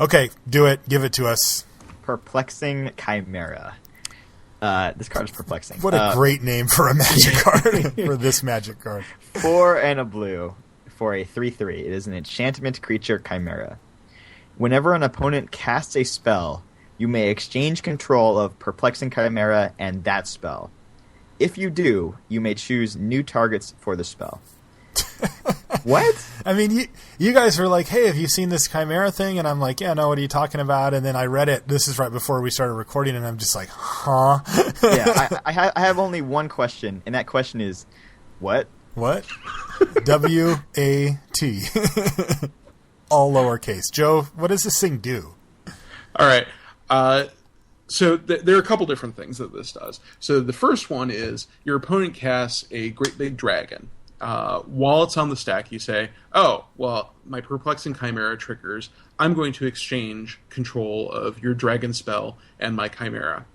Okay, do it. Give it to us. Perplexing Chimera. This card is perplexing. What a great name for a magic card. For this magic card. 4 and a blue for a 3/3. It is an enchantment creature Chimera. Whenever an opponent casts a spell, you may exchange control of Perplexing Chimera and that spell. If you do, you may choose new targets for the spell. What? I mean, you guys were like, hey, have you seen this Chimera thing? And I'm like, yeah, no, what are you talking about? And then I read it. This is right before we started recording, and I'm just like, huh? Yeah, I have only one question, and that question is, what? What? W-A-T. All lowercase. Joe, what does this thing do? All right. So there are a couple different things that this does. So the first one is your opponent casts a great big dragon. While it's on the stack, you say, oh, well, my Perplexing Chimera triggers. I'm going to exchange control of your dragon spell and my Chimera.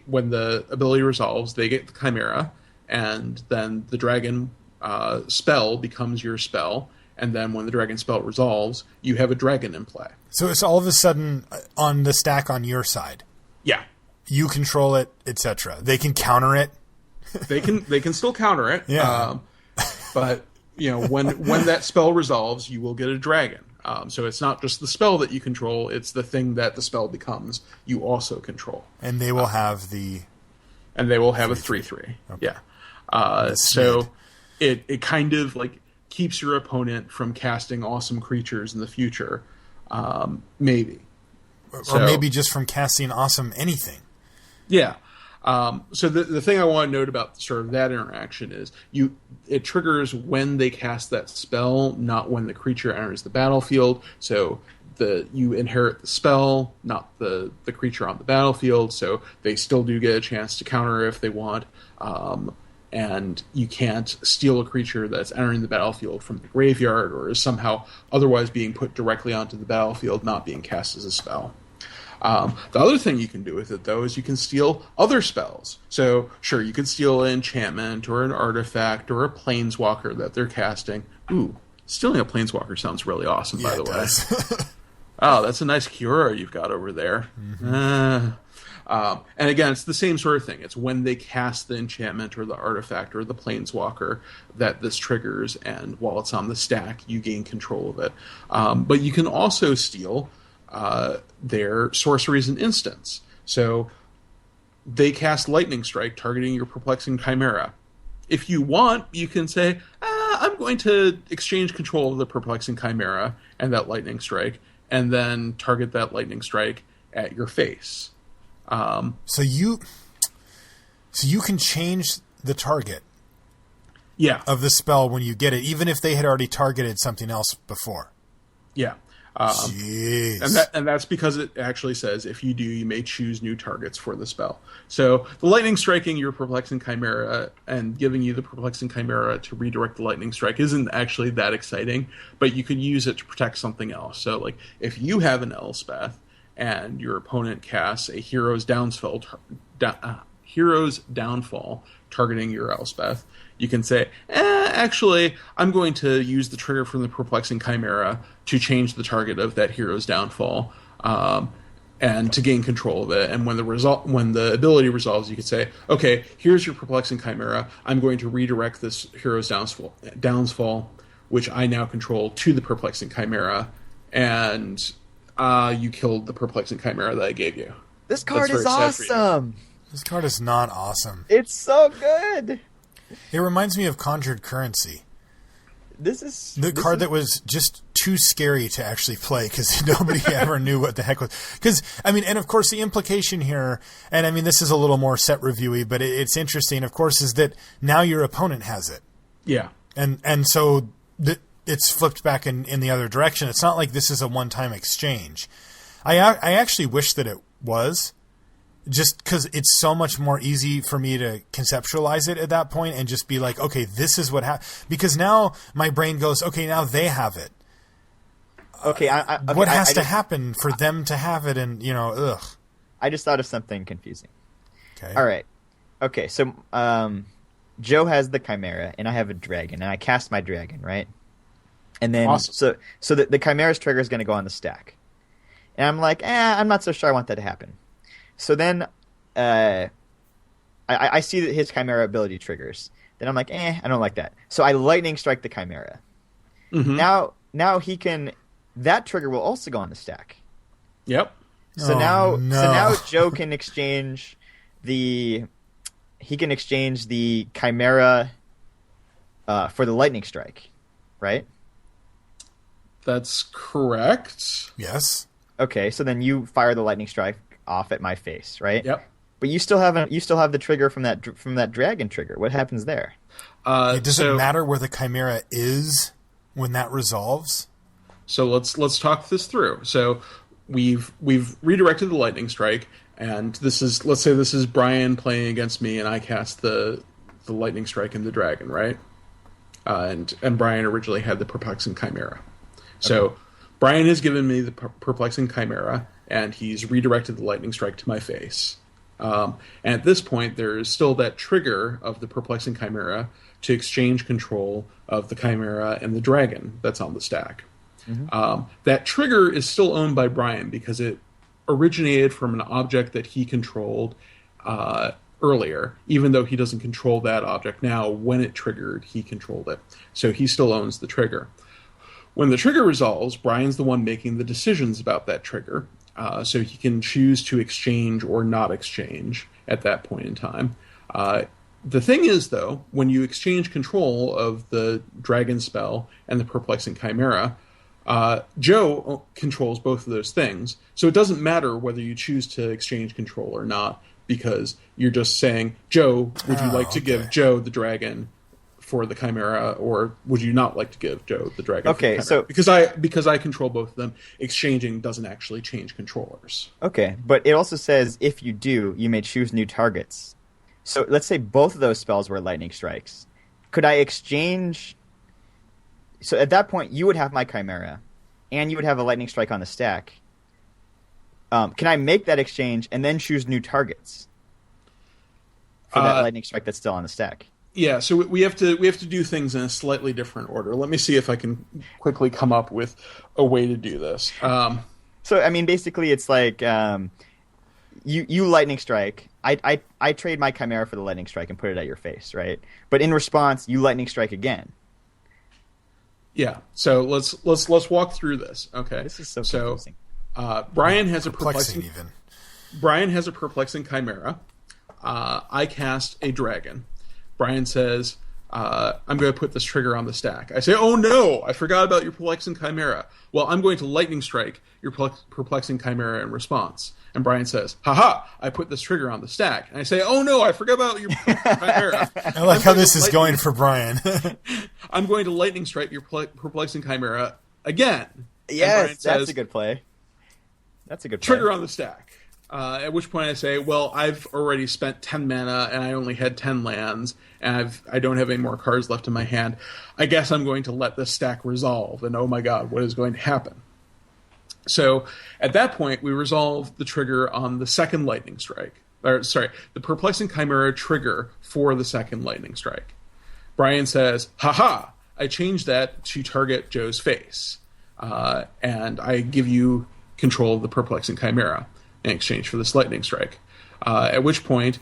When the ability resolves, they get the Chimera, and then the dragon spell becomes your spell. And then when the dragon spell resolves, you have a dragon in play. So it's all of a sudden on the stack on your side. Yeah. You control it, etc. They can counter it. They can still counter it. Yeah. But when that spell resolves, you will get a dragon. So it's not just the spell that you control; it's the thing that the spell becomes. You also control, and they will have a 3/3. Okay. Yeah. So it kind of like keeps your opponent from casting awesome creatures in the future, maybe, or maybe just from casting awesome anything. Yeah. So the thing I want to note about sort of that interaction is it triggers when they cast that spell, not when the creature enters the battlefield. So you inherit the spell, not the creature on the battlefield. So they still do get a chance to counter if they want. And you can't steal a creature that's entering the battlefield from the graveyard or is somehow otherwise being put directly onto the battlefield, not being cast as a spell. The other thing you can do with it, though, is you can steal other spells. So, sure, you could steal an enchantment or an artifact or a planeswalker that they're casting. Ooh, stealing a planeswalker sounds really awesome, by the way. Does. Oh, that's a nice Chimera you've got over there. Mm-hmm. And again, it's the same sort of thing. It's when they cast the enchantment or the artifact or the planeswalker that this triggers, and while it's on the stack, you gain control of it. But you can also steal their sorceries and instants. So they cast Lightning Strike, targeting your Perplexing Chimera. If you want, you can say, I'm going to exchange control of the Perplexing Chimera and that Lightning Strike, and then target that Lightning Strike at your face. So you can change the target of the spell when you get it, even if they had already targeted something else before. Yeah. Jeez. And that's because it actually says if you do, you may choose new targets for the spell. So the lightning striking your Perplexing Chimera and giving you the Perplexing Chimera to redirect the lightning strike isn't actually that exciting, but you could use it to protect something else. So like if you have an Elspeth and your opponent casts a Hero's Downfall targeting your Elspeth, you can say, actually, I'm going to use the trigger from the Perplexing Chimera to change the target of that Hero's Downfall, and to gain control of it. And when the ability resolves, you can say, okay, here's your Perplexing Chimera. I'm going to redirect this Hero's Downfall, which I now control, to the Perplexing Chimera, and you killed the Perplexing Chimera that I gave you. This card is awesome. This card is not awesome. It's so good. It reminds me of Conjured Currency. This card that was just too scary to actually play because nobody ever knew what the heck was. Because, I mean, and of course the implication here, and I mean, this is a little more set reviewy, but it's interesting, of course, is that now your opponent has it. Yeah. And so it's flipped back in the other direction. It's not like this is a one-time exchange. I actually wish that it was. Just because it's so much more easy for me to conceptualize it at that point and just be like, okay, this is what happened. Because now my brain goes, okay, now they have it. Okay, what has to happen for them to have it? And, ugh. I just thought of something confusing. Okay. All right. Okay, so Joe has the Chimera, and I have a dragon, and I cast my dragon, right? And then, awesome. so the Chimera's trigger is going to go on the stack. And I'm like, I'm not so sure I want that to happen. So then I see that his Chimera ability triggers. Then I'm like, I don't like that. So I lightning strike the Chimera. Mm-hmm. Now he can. That trigger will also go on the stack. Yep. So now Joe can exchange the Chimera for the lightning strike, right? That's correct. Yes. Okay, so then you fire the lightning strike off at my face, right? Yep. But you still have the trigger from that dragon trigger. What happens there? It doesn't matter where the Chimera is when that resolves. So let's talk this through. So we've redirected the lightning strike, and let's say this is Brian playing against me, and I cast the lightning strike in the dragon, right? And Brian originally had the perplexing Chimera. So Okay. Brian has given me the perplexing Chimera, and he's redirected the lightning strike to my face. And at this point, there is still that trigger of the perplexing Chimera to exchange control of the Chimera and the dragon that's on the stack. Mm-hmm. That trigger is still owned by Brian because it originated from an object that he controlled earlier, even though he doesn't control that object now. When it triggered, he controlled it. So he still owns the trigger. When the trigger resolves, Brian's the one making the decisions about that trigger. So he can choose to exchange or not exchange at that point in time. The thing is, though, when you exchange control of the dragon spell and the perplexing Chimera, Joe controls both of those things. So it doesn't matter whether you choose to exchange control or not, because you're just saying, Joe, would you like to give Joe the dragon for the Chimera, or would you not like to give Joe the dragon for the Chimera? So because I control both of them, exchanging doesn't actually change controllers. Okay, but it also says if you do, you may choose new targets. So let's say both of those spells were lightning strikes. Could I exchange? So at that point, you would have my Chimera, and you would have a lightning strike on the stack. Can I make that exchange and then choose new targets for that lightning strike that's still on the stack? Yeah, so we have to do things in a slightly different order. Let me see if I can quickly come up with a way to do this. So I mean, basically, it's like you lightning strike. I trade my Chimera for the lightning strike and put it at your face, right? But in response, you lightning strike again. Yeah. So let's walk through this. Okay. This is so confusing. Brian has a Perplexing perplexing. even. Brian has a perplexing Chimera. I cast a dragon. Brian says, I'm going to put this trigger on the stack. I say, oh no, I forgot about your perplexing Chimera. Well, I'm going to lightning strike your perplexing Chimera in response. And Brian says, haha, I put this trigger on the stack. And I say, oh no, I forgot about your Chimera. I like how this is going for Brian. I'm going to lightning strike your perplexing Chimera again. Yes, that's a good play. That's a good play. Trigger on the stack. At which point I say, well, I've already spent 10 mana and I only had 10 lands and I don't have any more cards left in my hand. I guess I'm going to let this stack resolve, and oh my god, what is going to happen? So at that point, we resolve the trigger on the second lightning strike. The perplexing Chimera trigger for the second lightning strike. Brian says, haha, I changed that to target Joe's face. And I give you control of the perplexing Chimera in exchange for this lightning strike. At which point,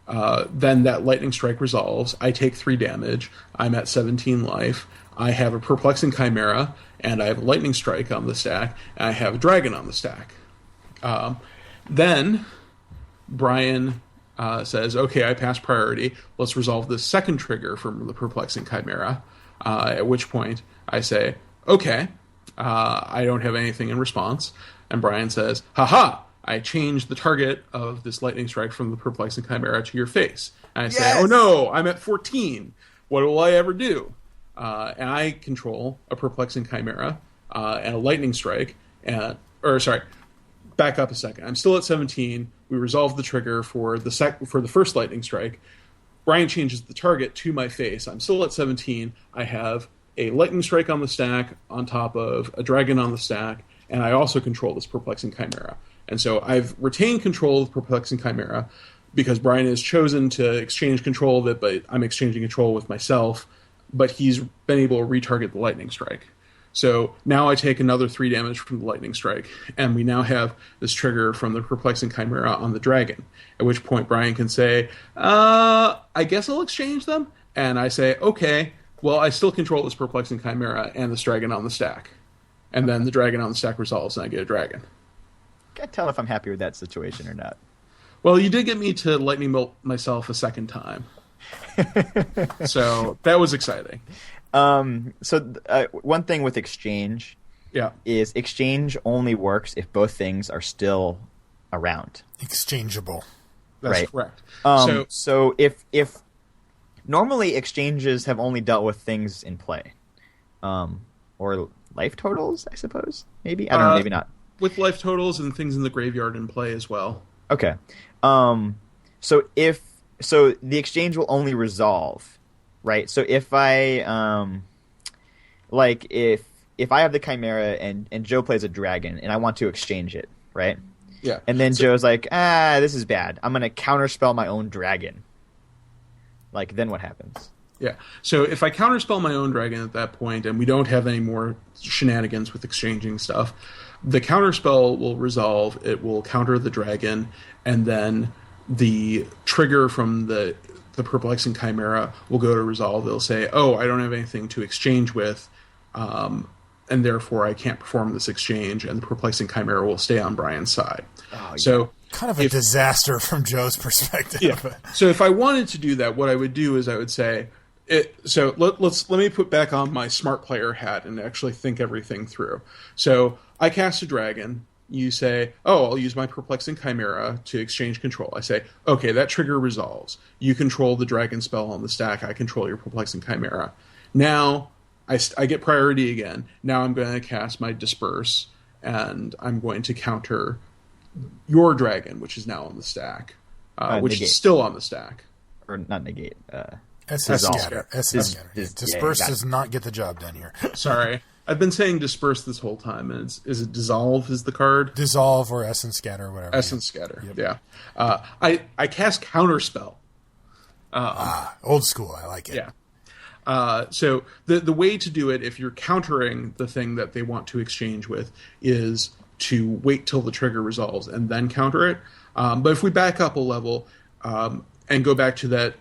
then that lightning strike resolves. I take 3 damage. I'm at 17 life. I have a perplexing Chimera, and I have a lightning strike on the stack, and I have a dragon on the stack. Then Brian says, okay, I pass priority. Let's resolve this second trigger from the perplexing Chimera. At which point I say, okay, I don't have anything in response. And Brian says, haha, I changed the target of this lightning strike from the perplexing Chimera to your face. And I say, oh no, I'm at 14. What will I ever do? And I control a perplexing Chimera and a lightning strike. Back up a second. I'm still at 17. We resolve the trigger for the first lightning strike. Brian changes the target to my face. I'm still at 17. I have a lightning strike on the stack on top of a dragon on the stack, and I also control this perplexing Chimera. And so I've retained control of the perplexing Chimera because Brian has chosen to exchange control of it, but I'm exchanging control with myself. But he's been able to retarget the lightning strike. So now I take another 3 damage from the lightning strike, and we now have this trigger from the Perplexing Chimera on the dragon. At which point Brian can say, I guess I'll exchange them. And I say, okay, well, I still control this Perplexing Chimera and this dragon on the stack. And then the dragon on the stack resolves, and I get a dragon. Can't tell if I'm happy with that situation or not. Well, you did get me to lightning bolt myself a second time. So that was exciting. One thing with exchange is exchange only works if both things are still around. Exchangeable. That's correct. So if normally exchanges have only dealt with things in play, or life totals, I suppose. Maybe I don't know. Maybe not. With life totals and things in the graveyard in play as well. Okay. So the exchange will only resolve, right? So if I if I have the Chimera and Joe plays a dragon and I want to exchange it, right? Yeah. And then Joe's like, this is bad. I'm gonna counterspell my own dragon. Like, then what happens? Yeah. So if I counterspell my own dragon at that point, and we don't have any more shenanigans with exchanging stuff, the counterspell will resolve. It will counter the dragon, and then the trigger from the Perplexing Chimera will go to resolve. It'll say, oh, I don't have anything to exchange with, and therefore I can't perform this exchange, and the Perplexing Chimera will stay on Brian's side. Oh, so kind of a disaster from Joe's perspective. Yeah. So if I wanted to do that, what I would do is I would say, let me put back on my smart player hat and actually think everything through. So I cast a dragon. You say, oh, I'll use my Perplexing Chimera to exchange control. I say, okay, that trigger resolves. You control the dragon spell on the stack. I control your Perplexing Chimera. Now I get priority again. Now I'm going to cast my Disperse, and I'm going to counter your dragon, which is now on the stack, which is still on the stack. Or not negate. SS scatter. Disperse does not get the job done here. Sorry. I've been saying Disperse this whole time, and is it Dissolve is the card? Dissolve or Essence Scatter, whatever. Essence Scatter, yeah. I cast Counterspell. Old school, I like it. Yeah. So the way to do it, if you're countering the thing that they want to exchange with, is to wait till the trigger resolves and then counter it. But if we back up a level and go back to that,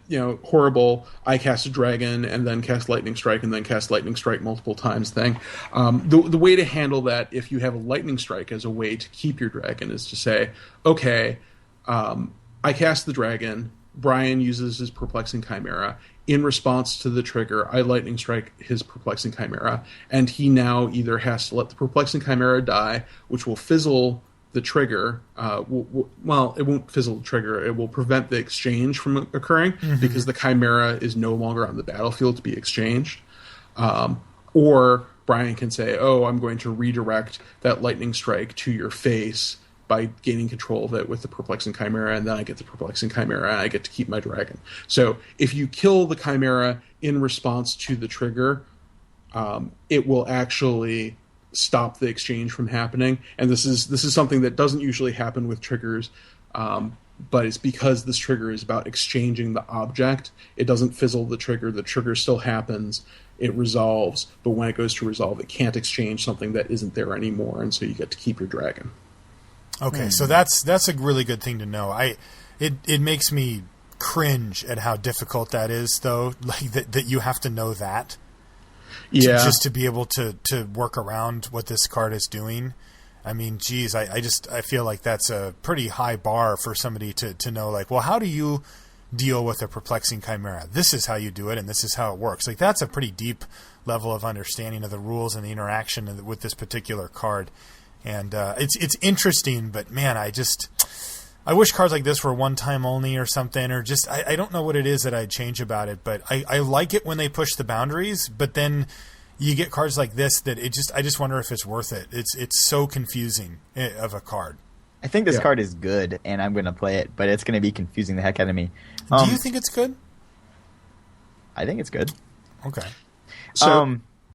horrible I cast a dragon and then cast lightning strike and then cast lightning strike multiple times thing, the way to handle that, if you have a lightning strike as a way to keep your dragon, is to say, okay, I cast the dragon, Brian uses his Perplexing Chimera. In response to the trigger, I lightning strike his Perplexing Chimera, and he now either has to let the Perplexing Chimera die, which will fizzle the trigger. Well, it won't fizzle the trigger. It will prevent the exchange from occurring because the Chimera is no longer on the battlefield to be exchanged. Or Brian can say, oh, I'm going to redirect that lightning strike to your face by gaining control of it with the Perplexing Chimera, and then I get the Perplexing Chimera, and I get to keep my dragon. So if you kill the Chimera in response to the trigger, it will actually stop the exchange from happening. And this is something that doesn't usually happen with triggers, but it's because this trigger is about exchanging the object. It doesn't fizzle the trigger. The trigger still happens. It resolves, but when it goes to resolve, it can't exchange something that isn't there anymore, and so you get to keep your dragon. Okay, so that's a really good thing to know. It makes me cringe at how difficult that is, though. Like that you have to know that, just to be able to work around what this card is doing. I mean, geez, I feel like that's a pretty high bar for somebody to know. Like, well, how do you deal with a Perplexing Chimera? This is how you do it, and this is how it works. Like, that's a pretty deep level of understanding of the rules and the interaction with this particular card. And it's interesting, but man, I wish cards like this were one time only or something, or just I don't know what it is that I'd change about it, but I like it when they push the boundaries. But then you get cards like this that I just wonder if it's worth it. It's so confusing of a card. I think this card is good, and I'm going to play it, but it's going to be confusing the heck out of me. Do you think it's good? I think it's good. Okay. So